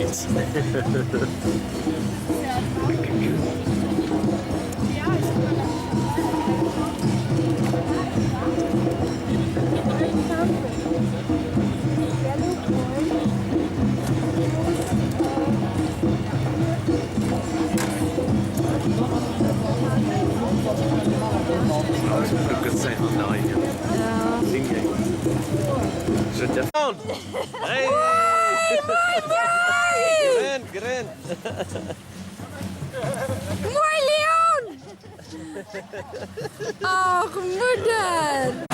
Witz. Good say on nine. Je te found. Hey! Gren. Mooi, Leon! Ach, moeder!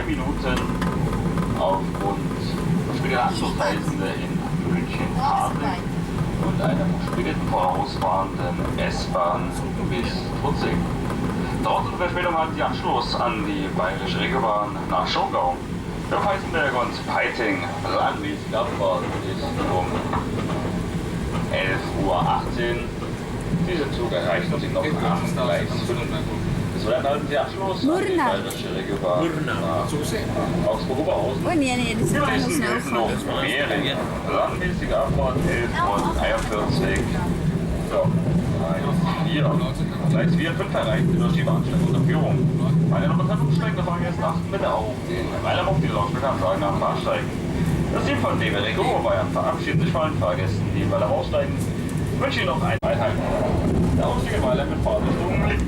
Minuten aufgrund späterer Anschlussreisende in München Harding und einer verspäteten vorausfahrenden S-Bahn bis Trutzig. Dort in Verspätung hat die Anschluss an die Bayerische Regiobahn nach Schongau. Für Heisenberg und Peiting planmäßige Abfahrt ist um 11:18 Uhr. Dieser Zug erreicht uns noch am Gleis 5. So, dann halten Sie Abschluss an die Bayerische Regiobahn nach Augsburg-Oberhausen. Oh nee, das ist Wir alles wissen noch. noch Mehring. Planmäßige Abfahrt 11:41 Uhr. So, 4. Gleis 4 und 5 erreicht durch die Bahnsteig unter Führung. Meine Damen und Herren, umsteigende Fahrgäste achten bitte auf den Weiler auf die Lautsprecheransagen am Bahnsteigen. Das Team von DB Regio Bayern verabschiedet sich von allen Fahrgästen, die in Weiler aussteigen. Ich wünsche Ihnen noch eine Einheit. Der Ausstieg in Weiler mit Fahrtrichtung links.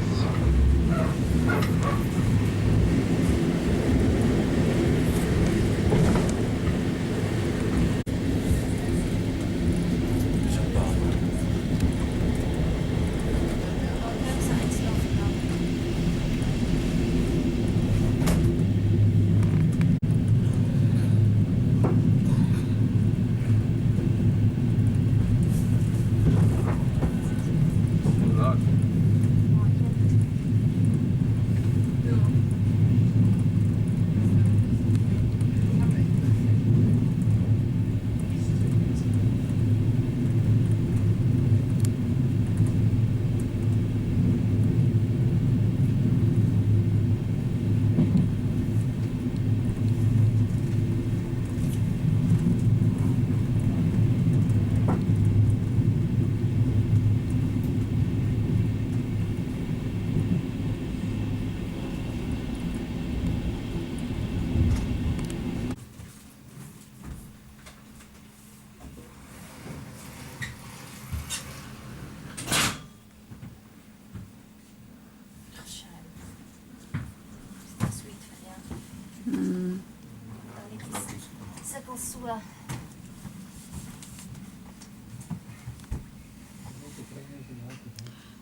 so.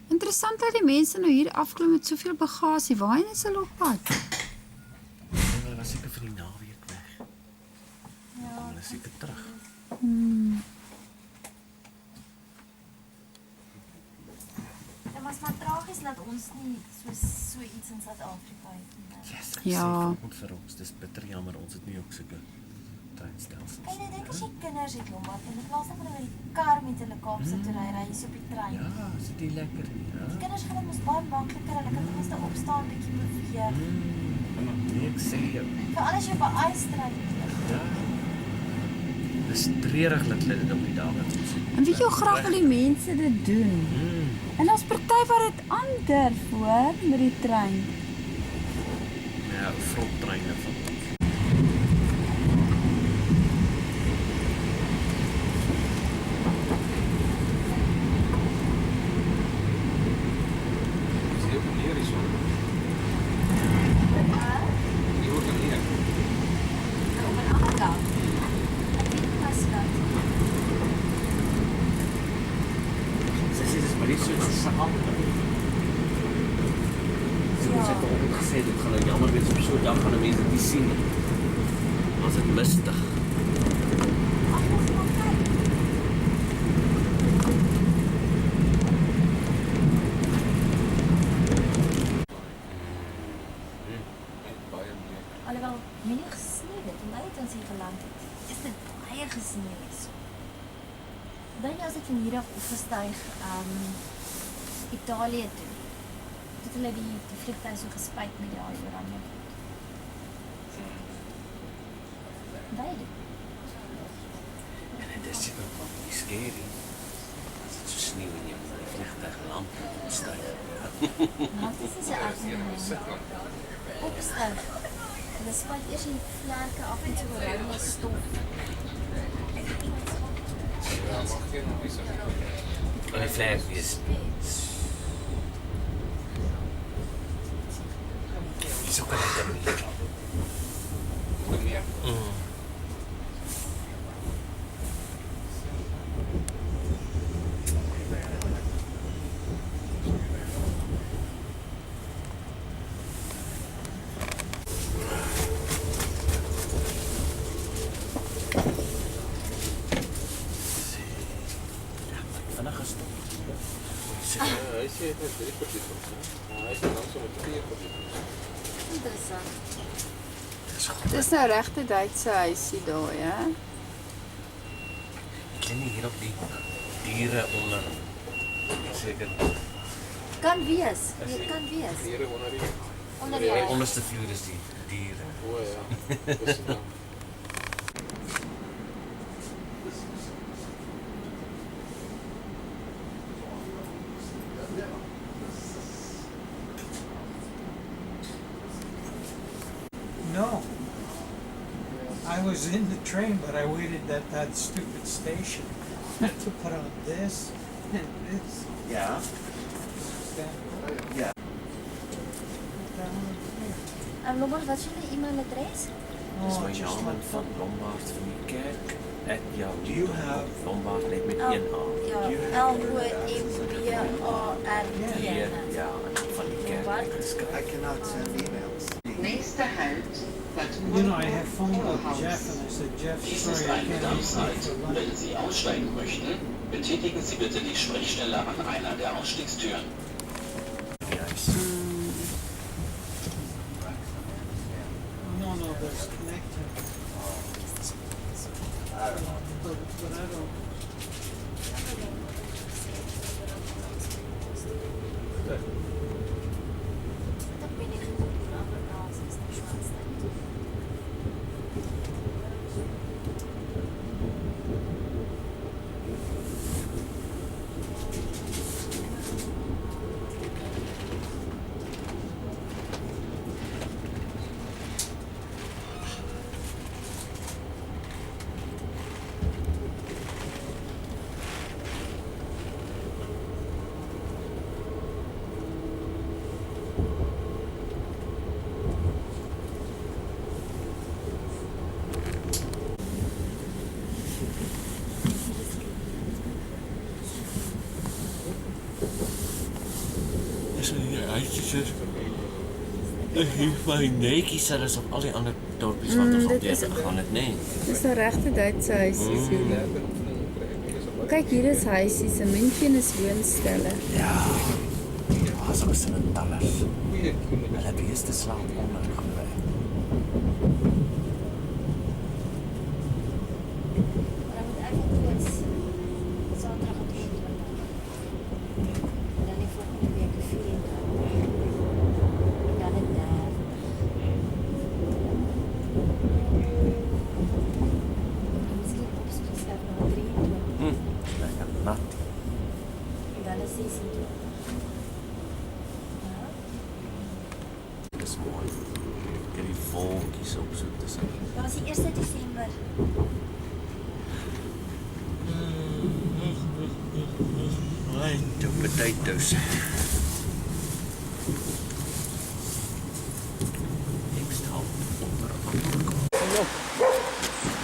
Interessant dat die mense nou hier afklim met soveel bagasie. Waarheen is hulle op pad? Hulle was seker vir die naweek weg. Ja. Hulle is seker terug. Dit was maar tragies dat ons nie so iets in Suid-Afrika het nie. Yes, Ja. Vir ons, dis bitter jammer, ons het nie ook sulke treinstelsels. En ek dink as jy kinders het, Lombard, en in plaas daarvan met die kar met hulle Kaapse toe ry hier so op die trein. Ja, is dit nie lekker nie, ja? Die kinders gaan dit mos baie makliker, hulle kan ten minste opstaan, bietjie beweeg. Nee, ek sê jou. Veral as jy op 'n ystrein is. Ja. Dis treurig dat hulle dit op die dag het ons. En weet jy hoe graag wil die mense dit doen? En daar's party wat dit aandurf hoor met die trein. Ja, vroegtreine van ons. Op 'n ander kant. Ek weet nie wat dit Sy sê dis maar nie so iets saam. So ons het ook gesê dit gaan nou jammer wees op so 'n dag gaan die mense dit nie sien nie. As dit mistig. Alhoewel minder gesneeu het, omdat dit ons hier geland het, is dit baie gesneeu hier so. Dan as ek van hier af opgestyg, Italië toe, het hulle die vliegtuig so gespuit met die oranje goed. Beide. En dit is seker ook nie scary. As dit so sneeu in jou vliegtuig land opstyg. Maar dit is 'n opstyg. Hulle spuit eers die vlerke af met so oranje stof. En die vlek is dis ook lekker nie. Vinnig is Interessant. Dis nou regte Duitse huisie daar, ja. Ek ken nie hier op die diere onder. Seker. Kan wees. Dit kan wees. Onder die Die huis. onderste vloer is die diere. No. I was in the train, but I waited at that stupid station to put on this and this. Ja. Ja. Lombard, wat is jullie e-mailadres? Dis Oh, my just naam like van Lombard van die kerk. Do you have- Lombard net met 1 A. Ja, L-O-M-B-A-R-D. Ja, en van die kerk Wat? geskryf. I cannot send emails. Nächster Halt, Bad You know, I have phoned up Jeff and I said, Jeff, Dies ist sorry, I eine can't Darmzeit. eat for lunch. Wenn Sie aussteigen möchten, betätigen Sie bitte die Sprechstelle an einer der Ausstiegstüren. Juist. No, there's connecting. But I don't. Dat ben ik goed in Afrikaans, is niet Spaans. Hy sê my netjies sê dis op al die ander dorpies wat ons al deur gegaan het, nê. Dis 'n regte Duitse huisies hier. Kyk, hier is huisies, 'n München is woonstelle. Ja. As ons in Dallas. Hulle wees te slaap onder gebly. Maar dan moet eigenlijk iets zaterdag op 23. En dan die volgende week 24. En dan het 30. En misschien opgestaan naar 23. Lekker nat. En dan is 26. Ja. Dis mooi. Kyk die wolkies op so tussen. Dat was die 1 December. Ai, toe potatoes. Ek staan onder aan.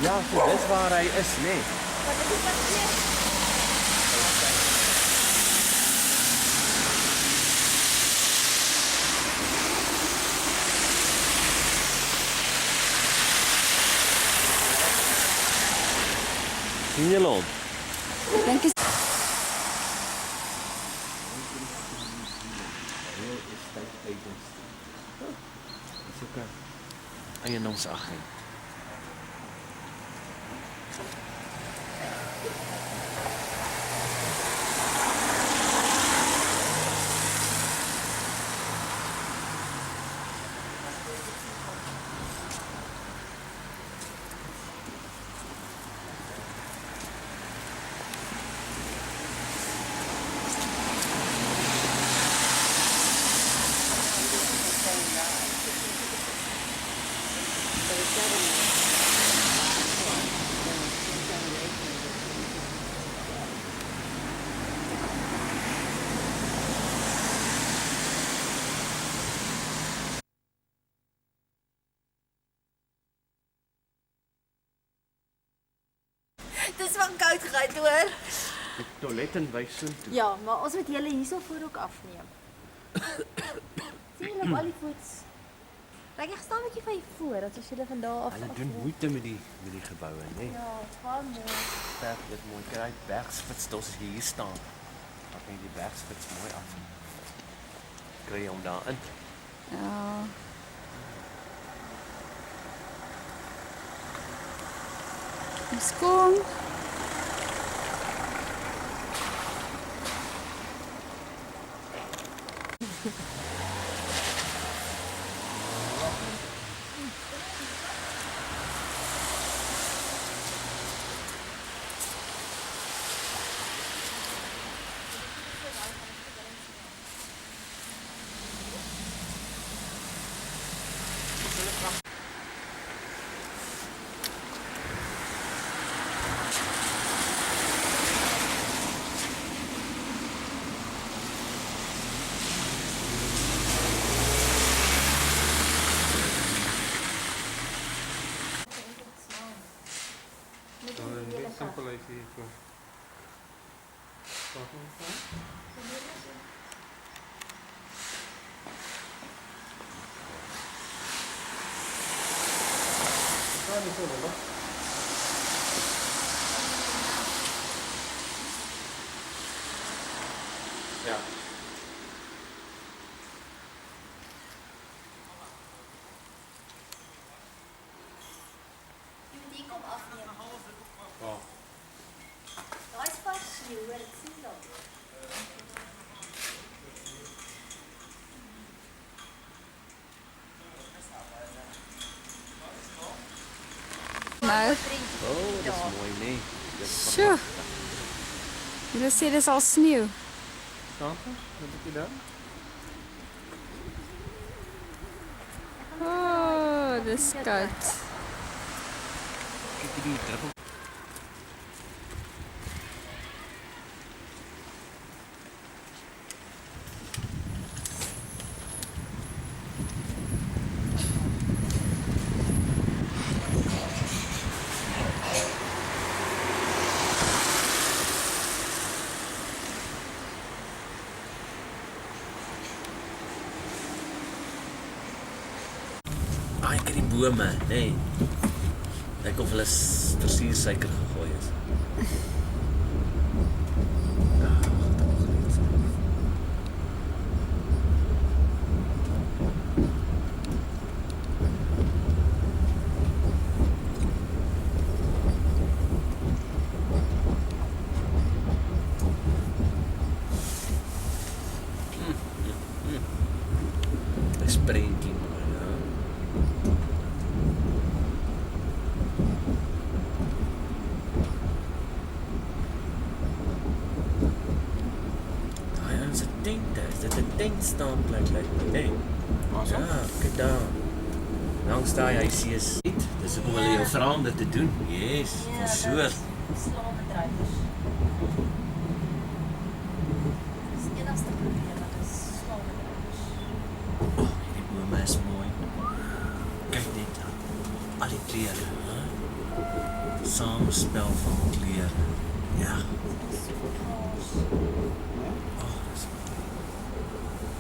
Ja, so dis waar hy is, nê. Wat is dit wat hier? Sien julle hom? Dink is Dis ook 'n eienaarsagent. Dis van koud gegaan hoor. Die toilet en wys so toe. Ja, maar ons moet julle hierso voor ook afneem. Sien julle op al die voets? Kyk, ek staan 'n bietjie van hier voor, dat as julle van daar af. Hulle doen moeite met die geboue, nê. Ja, gaan mooi. Sterk dit mooi. Kry bergspits as jy hier staan. Dan kan jy die bergspits mooi af. Kry jy hom daarin. ja. Ons kom. Simpel uit hier voor. Ja. Jy moet hier kom afneem. Wow. Daai is vas sneeu, hoor, ek sien dit. Nou, Oh, dis mooi, nê. Dis sjoe. Julle sê dis al sneeu. Santa, wat heb je daar? Oh, dis koud. kyk hierdie druppel. Daai kyk die bome, nê. Lyk of hulle tersuursuiker gegooi is. Dis prentjie mooi, ja. Daai ons se tente, is dit 'n tentstaanplek lyk my, nee. Ja, kyk daar. Langs daai huisie is dit. Dis hoekom hulle jou vra om dit te doen. Yes, so. Slawebedryfers. Dis die enigste probleem wat is slawebedryfers. Oh, die bome is mooi. Kyk net dan. Al die kleure, hè? Samespel van kleure. Ja. Oh, dis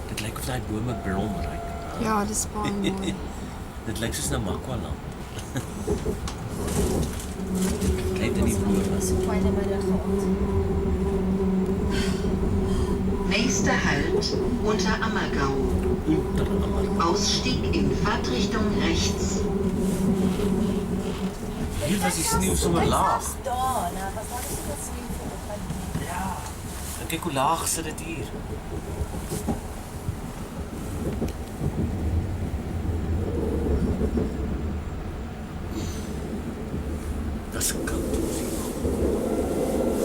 dit lyk of daai bome blom ryk. Ja, dis baie mooi. Dit lyk soos 'n Makwaland. Kyk in die bome. So fijne middag gehad. Nächster Halt Unterammergau. Ausstieg in Fahrtrichtung rechts. Hier was die sneeu sommer laag. Daar, nou, was daar so wat sneeu vanoggend. Ja. En kyk hoe laag sit dit hier. Dis koud.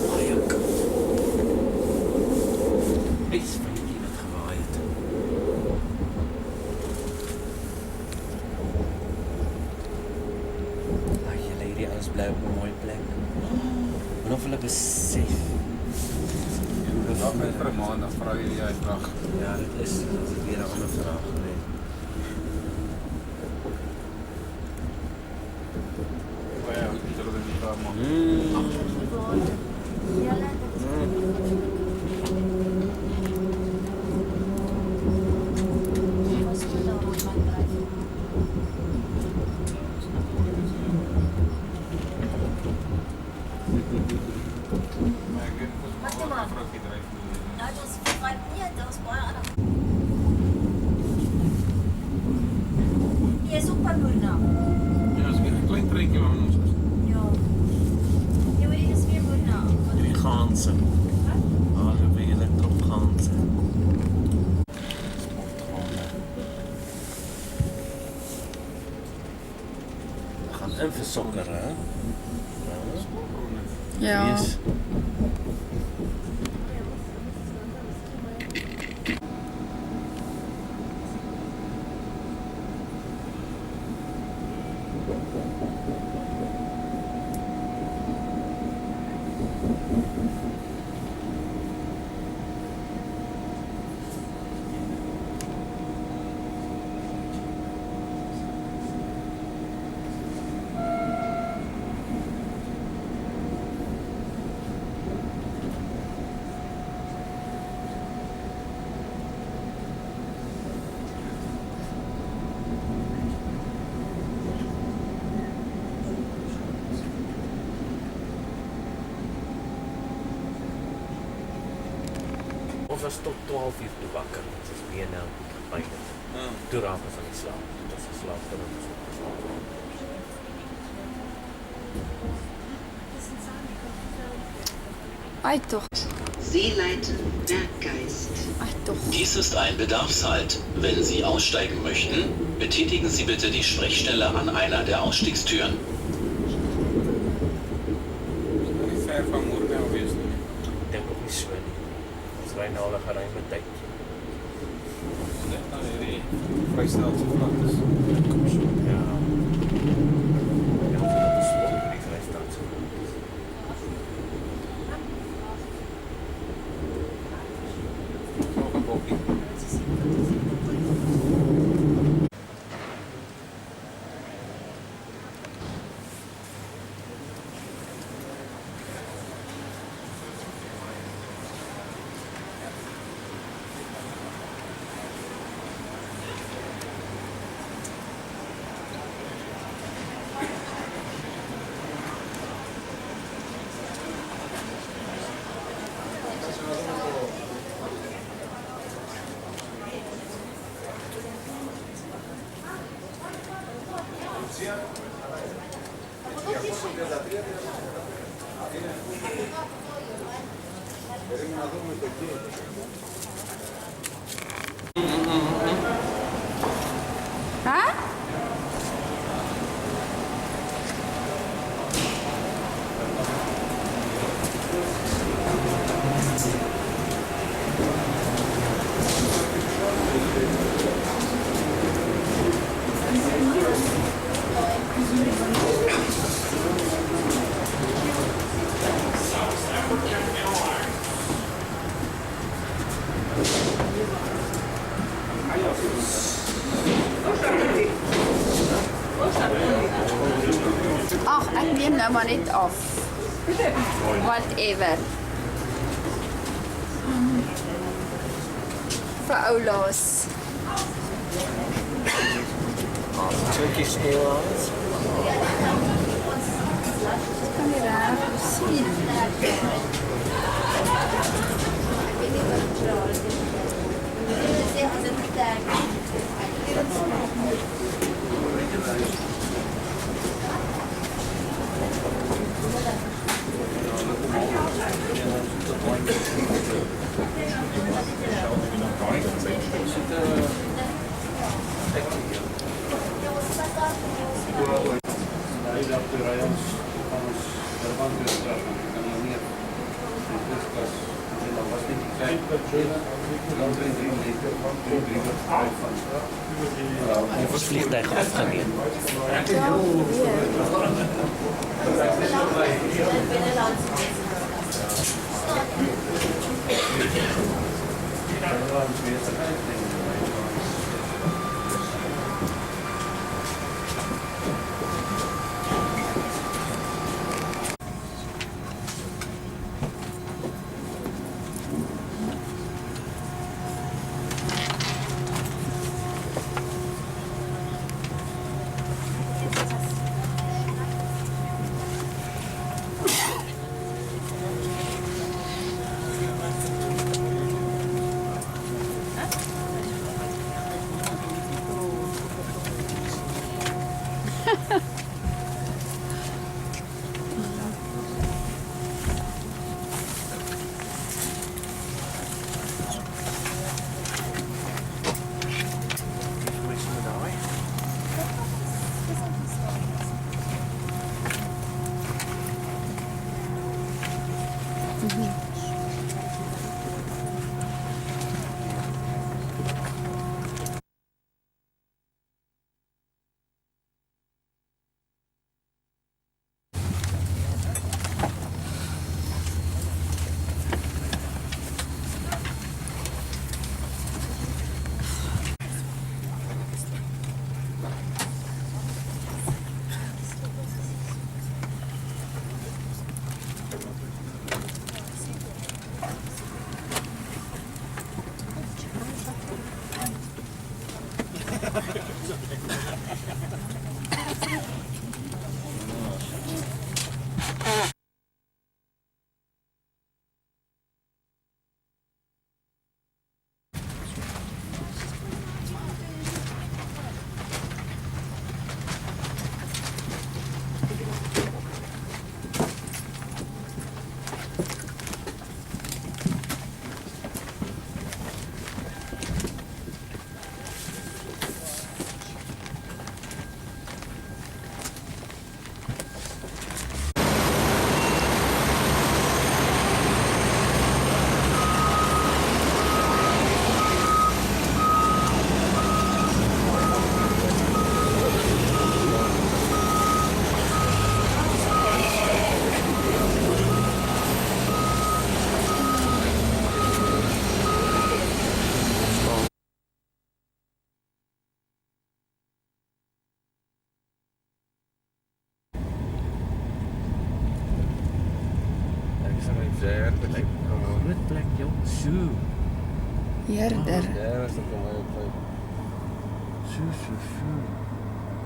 Baie koud. Ysvliekie wat gewaai het. Ag, julle hierdie alles bly op 'n mooi plek. En of hulle besef. Dat met vir 'n maand dan vra jy die uitdrag. Ja, dit is weer 'n ander vraag, nee. Maar ja, ek het dit nie daar maar. Julle, dit was so nou op my bedryf. Maar ek weet Wat jy maar? vir 'n bedryf. Nou, dit was 5 nie, dit was baie ander. Jy is op pad hoor nou. Ja, as ek 'n klein treintjie aan ons is. Ja. Jy weet dit is weer hoor nou. Hierdie ganse. Ah, daar weer 'n trop ganse. We gaan in vir sokker, hè? Ja. Yes. Ons was tot 12 uur toe wakker. Ons is bene pyn. Toe raak ons aan die slaap. Dit was geslaap dan ons geslaap. Ai toch. Seeleiten Berggeist. Ai toch. Dies ist ein Bedarfshalt. Wenn Sie aussteigen möchten, betätigen Sie bitte die Sprechstelle an einer der Ausstiegstüren. Nie ver van Moornel wees nie. Ek dink ook nie so nie. Ons ry nou al 'n geruime tyd. Net na hierdie vrystelse vlak is. Kom so. Ja. Ja, dit is swak vir die vrystaat. Nog 'n bokkie. Hæ? Ag, ek neem nou maar net af. Whatever. Vir oulaas. Turkish Airlines. Kan jy reg sien? Of ons vliegtuig afgeneem. Ja, Groot plek, joh. Sjoe. Heerder.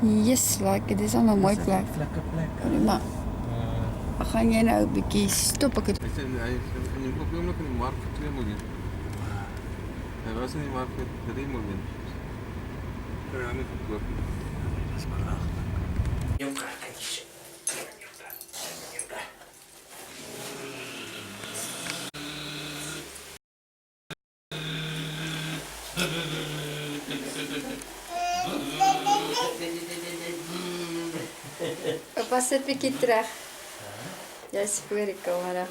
Yes, like, dit is allemaal een mooi plek. Vlekke plek. Maar, gaan jy nou 'n bietjie stop ek het Hy sê hy is op oomblik in die mark vir 2 miljoen. Hy was in die mark vir 3 miljoen. Kan hy nie verkoop nie. Dis belaglik. Jou kar, kijk eens. Papa sit bietjie terug. Jy's voor die kamera.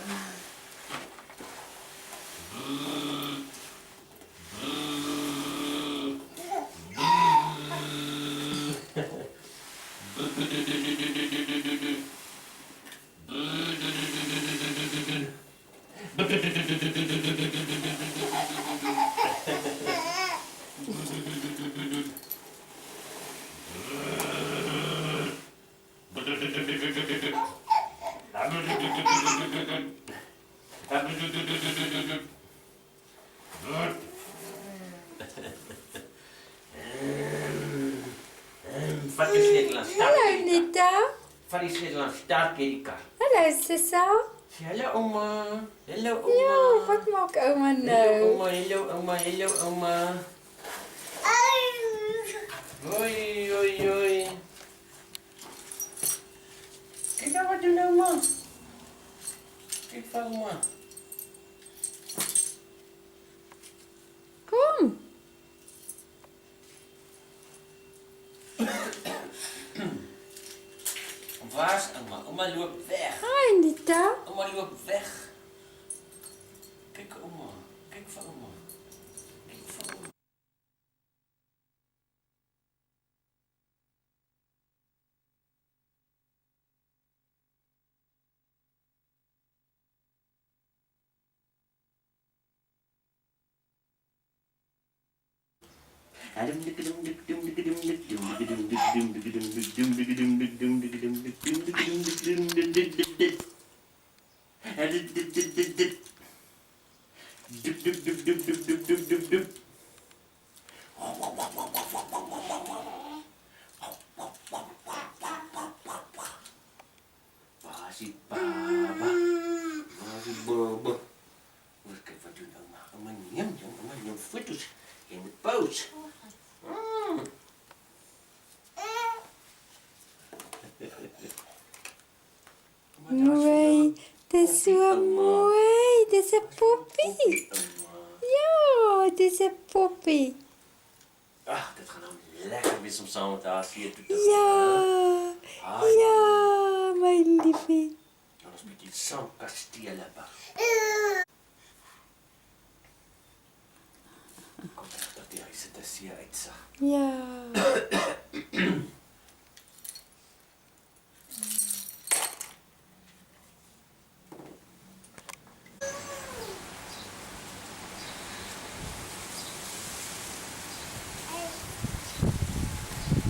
Vat die sleutel aan, start Hallo die kar. Nita. Vat die sleutel aan, start jy die kar. Hallo Sissa. Sê hallo ouma. Hallo Ja, ouma. wat maak ouma Hallo nou? ouma, hallo ouma, hallo ouma. Hoi, hoi, hoi. Kijk nou, wat doen ouma? Kijk van ouma. Kom. Waar is ouma? Ouma loop weg. Hi Nita. Ouma loop weg. Kijk ouma. Kijk van ouma. Kijk van ouma. Waar is die baba? Waar is die baba? Kijk wat doen oma. Oma neem foto's in de poot. Mooi. Dis so mooi. Dis 'n poppie. Ja, dis 'n poppie. Ach, dit gaat nou lekker wees om samen met haar hier toe te Ja. Hi. Ja, my liefie. Dan ons bietjie saam kastele bou. Kom terug dat die huis het 'n see uitsig. Ja.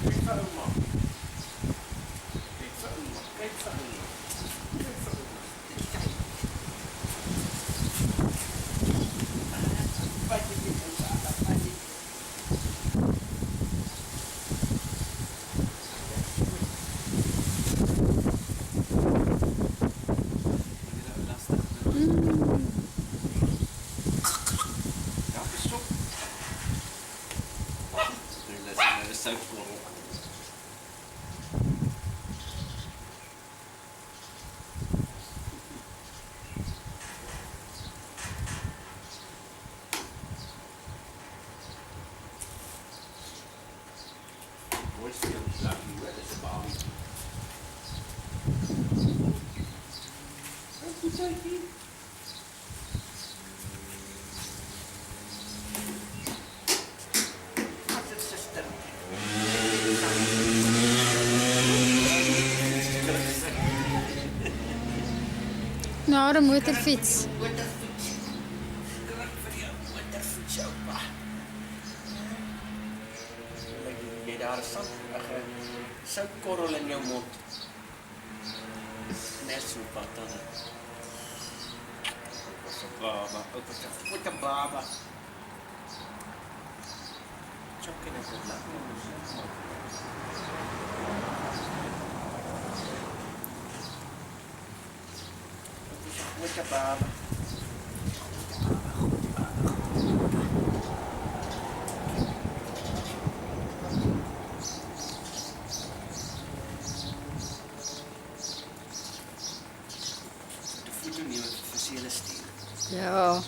Kijk van ouma. Kijk van ouma. Kijk van ouma. Kijk van ouma. Kijk. Wat je dit moet aan, wat je Ja, is op. Dat is suikerkloppen. Mooi stil, laat je wel eens bouwen. Goed zo, wat is het, zuster? Nou, 'n motorfiets. Motorfiets. Kijk voor jou, motorfiets, opa. Jy daar 'n soutkorrel in jou mond. Net so wat dan. Wat 'n baba, ook wat 'n baba. Chokin op het laat nie. Wat 'n baba. Ja.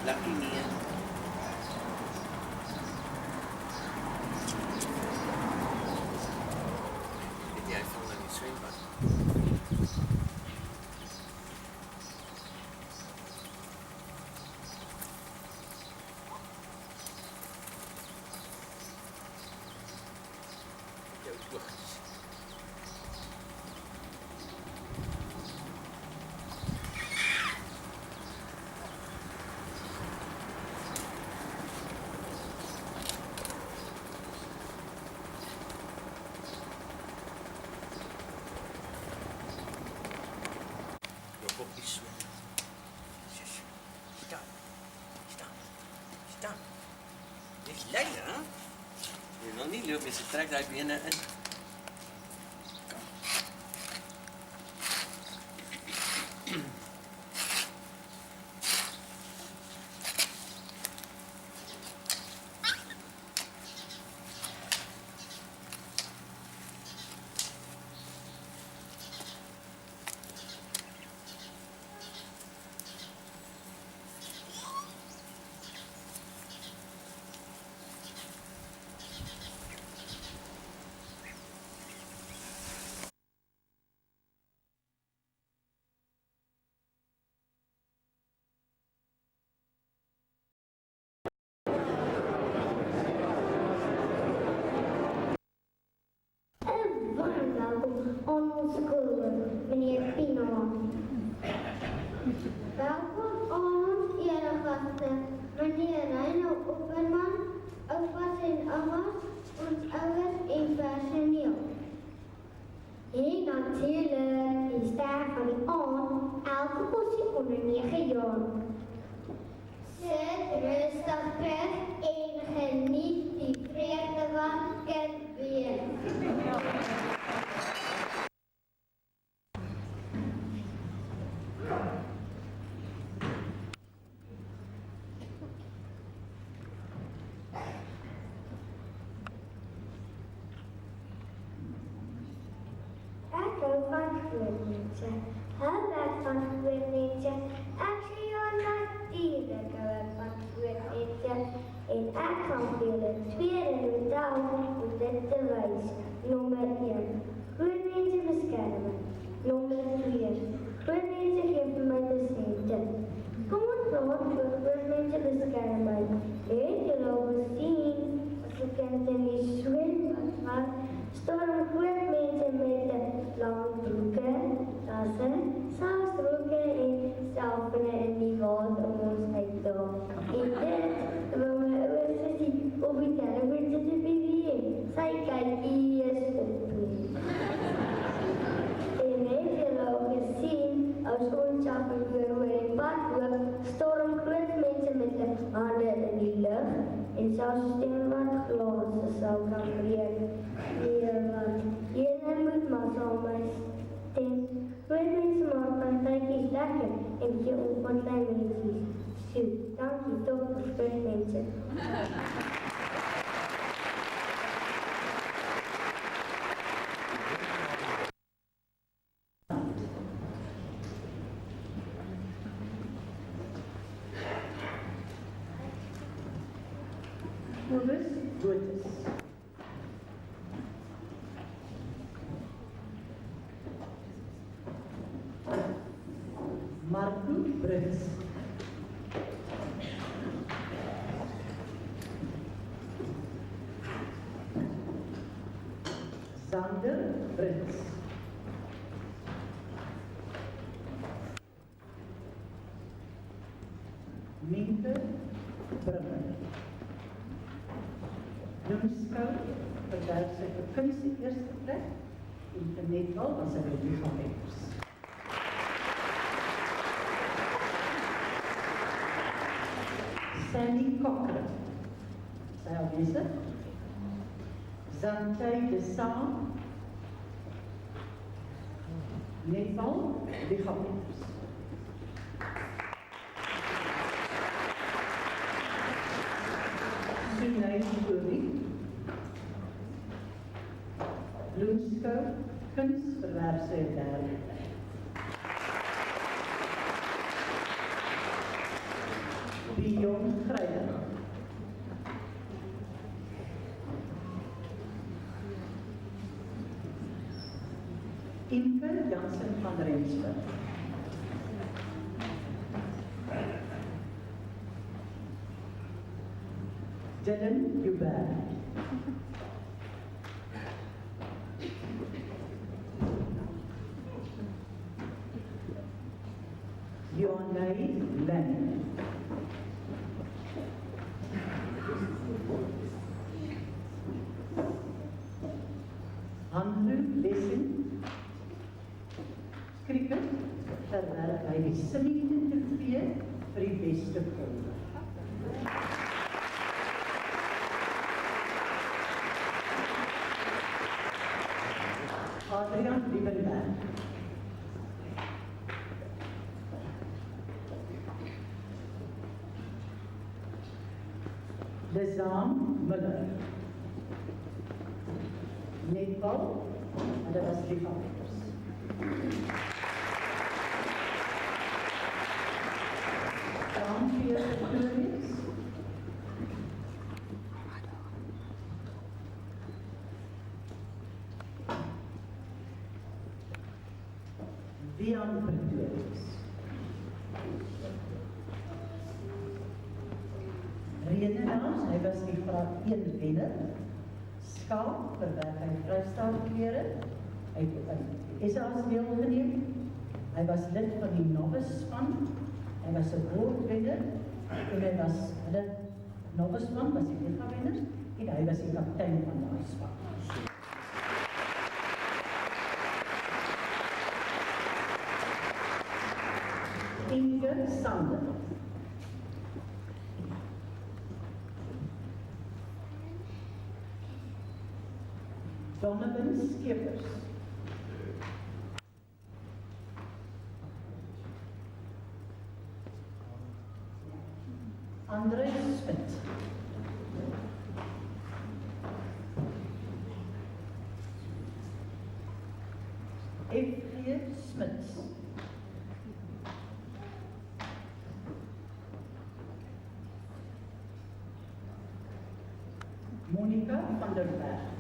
Lucky me. Het jij van in die zwembad? Jouw oogjes. Poppies. Staan. Dit is lekker, hè? Je wil niet lopen, ze trekt uit binnen in. aan onze school, meneer Pieneman. Welkom aan ons eregasten, meneer Reino Opperman, opa's en oma's, ons ouders en personeel. En natuurlijk die ster van die aan, elke possie onder 9 jaar. Zit rustig terug en geniet die vreugde van het weer. Ik hou van groenetje. Hou weg van groenetje. Ik zie jou natuurlijk hou van groenetje. En ik ga voor de tweede taal om dit te wijzen. Nummer 1. Groenetje beschermen. Nummer en selfs steen wat glase sal kan breek. Nee, wat julle moet maar saam my stem. Groot mense maak partytjies lekker en gee op van klein mensies. Sjoe, dankie toch vir groot mense. Kobus Botus. Marco Brits. Sander Brits. Minke Brummer. Jongenskou verwerf sy vir kuns die eerste plek en vir netbal was sy die lichaamhebbers. Sandy Cochran, sy afwesig. Zantay de Saam, netbal, lichaamhebbers. Sunay Story, Bloemskou, kuns verwerf sy derde. Bjorn Greider. Imke Jansen van Rensburg. Dylan Joubert. Johanay Lennon. Andrew Lessing. Cricket verwerf hy die Symington trofee vir die beste bowler. Adrian Liebenberg. Lizaan Muller. Netbal, en dat was lichaamhebbers. Brandweer Victorious. Dian Victorious. Redenaars, hy was die graad 1 wenner. Skaap, verwerf hy vrystaatklere. Hy het SA's deelgeneem. Hy was lid van die novice span. Hy was 'n woordwenner. En hy was lid novice span, was die lichaamwenner. En hy was die kaptein van die span. Inge Sander. Donovan Skeepers. Andre Smit. F.G. Smit. Monica van der Berg.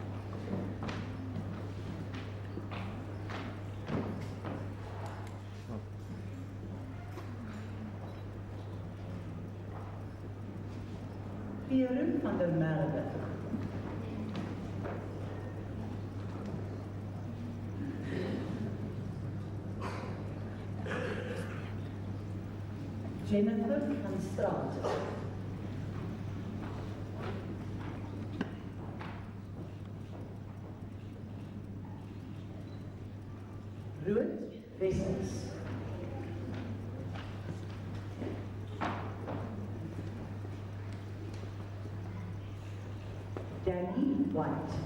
Pierre van der Merwe. Jennifer van Straat. Ruud Wessels. Danny White.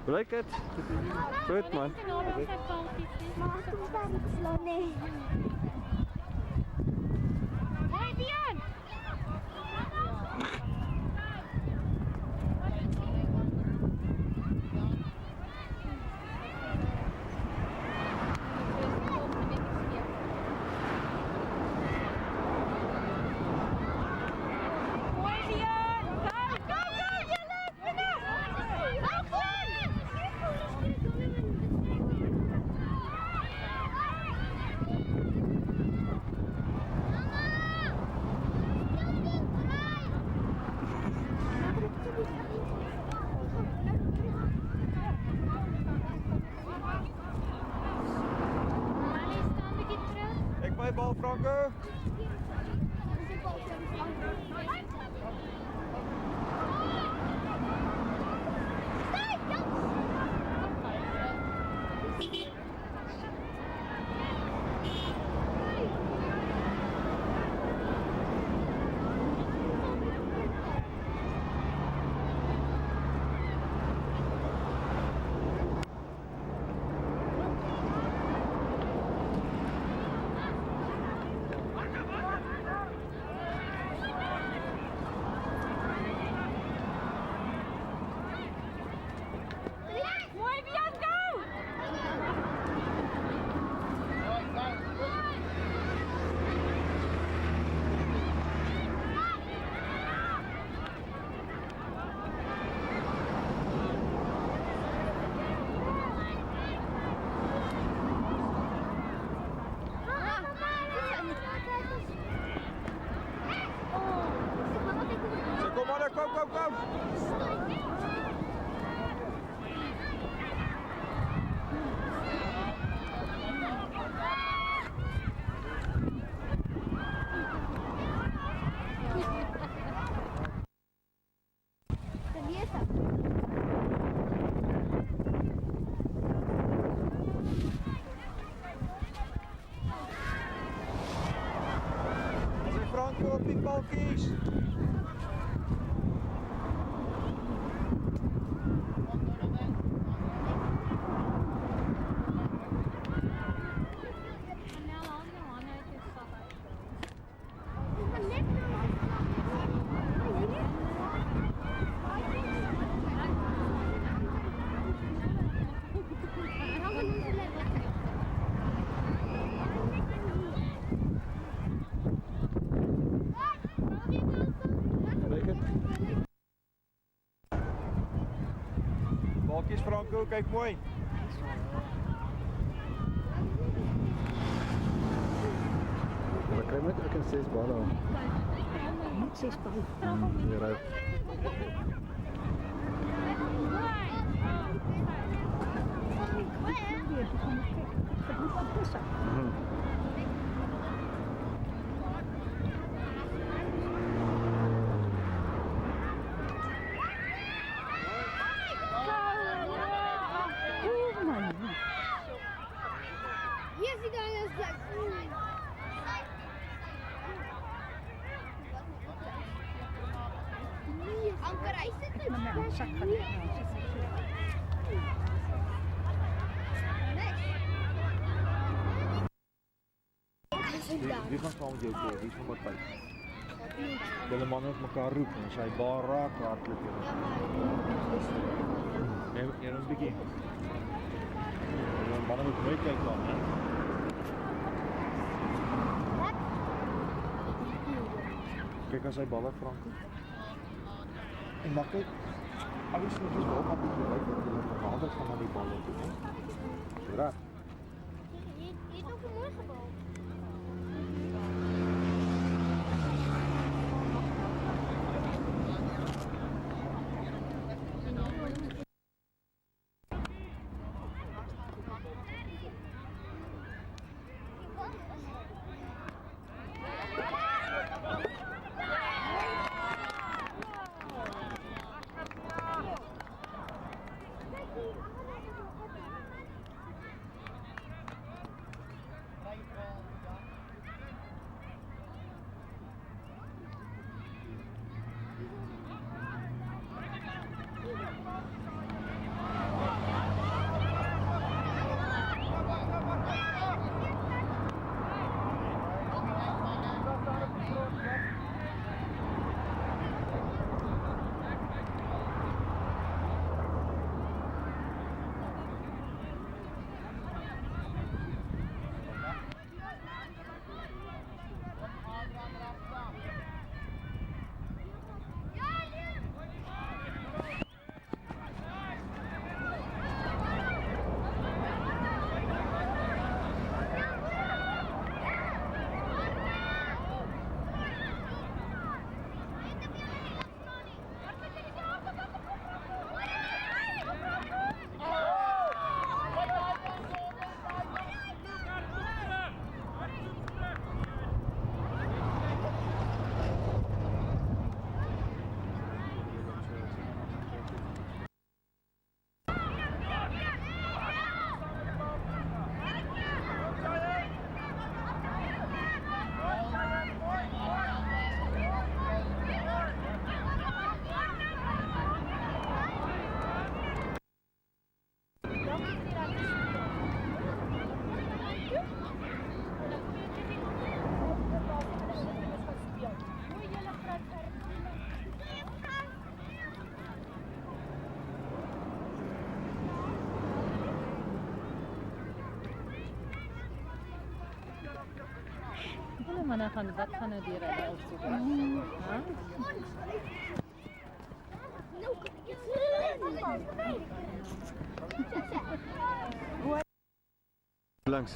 Hoe lyk dit? Goed man. Maar ek moet daar slaan nie. Hoi Dian! Ek by bal Franco. Kom. Zeg Franco op die balkies. Balkies Franco, kyk mooi. Ja, kry met ek 6 balle. Moet 6 balle. Ja, reg. Hier is die gange Jack. Anker, hy sit net. Wie gaan saam met jou toe? Wie gaan wat by? Hulle manne het mekaar roep en sy baar raak hardloop. Nee, een bietjie. Hulle manne moet mooi kyk dan, hè. Kyk as hy balle Franco. En maar kyk, alles moet dus wel gaan doen, dat hulle nader gaan na die balle toe, hè. Reg. Hier is ook 'n mooi gebou. Hulle manne wat gaan nou deur hulle opsoek? Langs.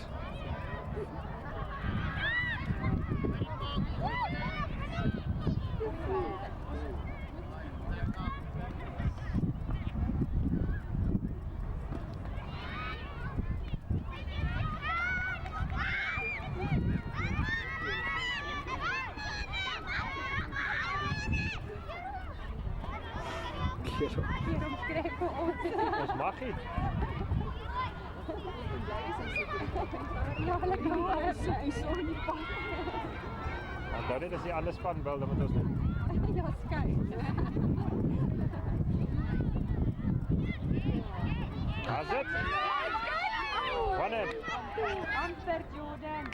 Ons mag nie. Ja, hulle kan maar so nie pak. Dan dit is die ander span wel, dan moet ons doen. Ja, skei. Daar's dit. Wanneer? Amper Jordan.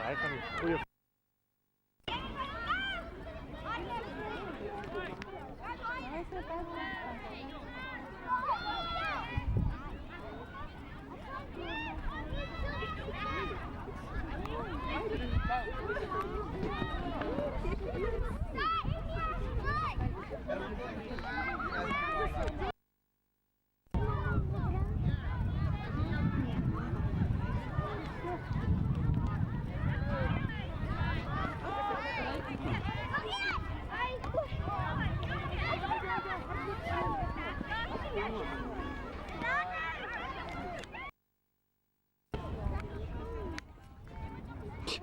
Hy gaan die goeie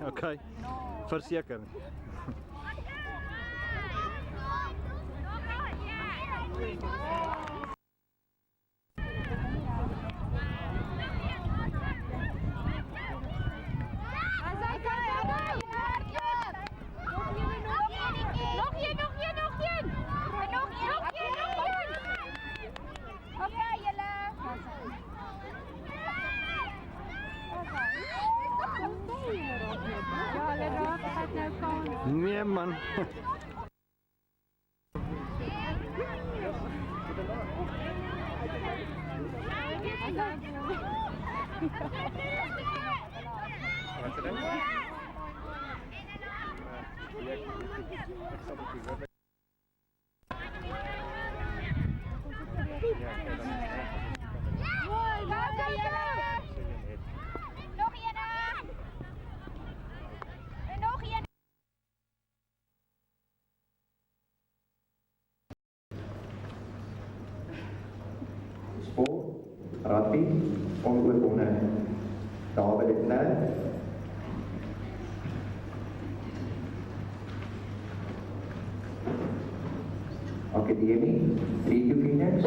Okay, verseker. Nee man. Sport, rugby, onoorwonde. David de Klerk. Akademie, 3 Phoenix.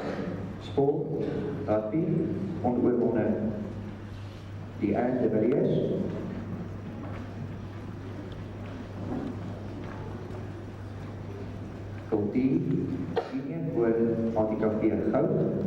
Sport, rugby, onoorwonde. Die de Villiers. Kultuur, senior voor ATKV Goud.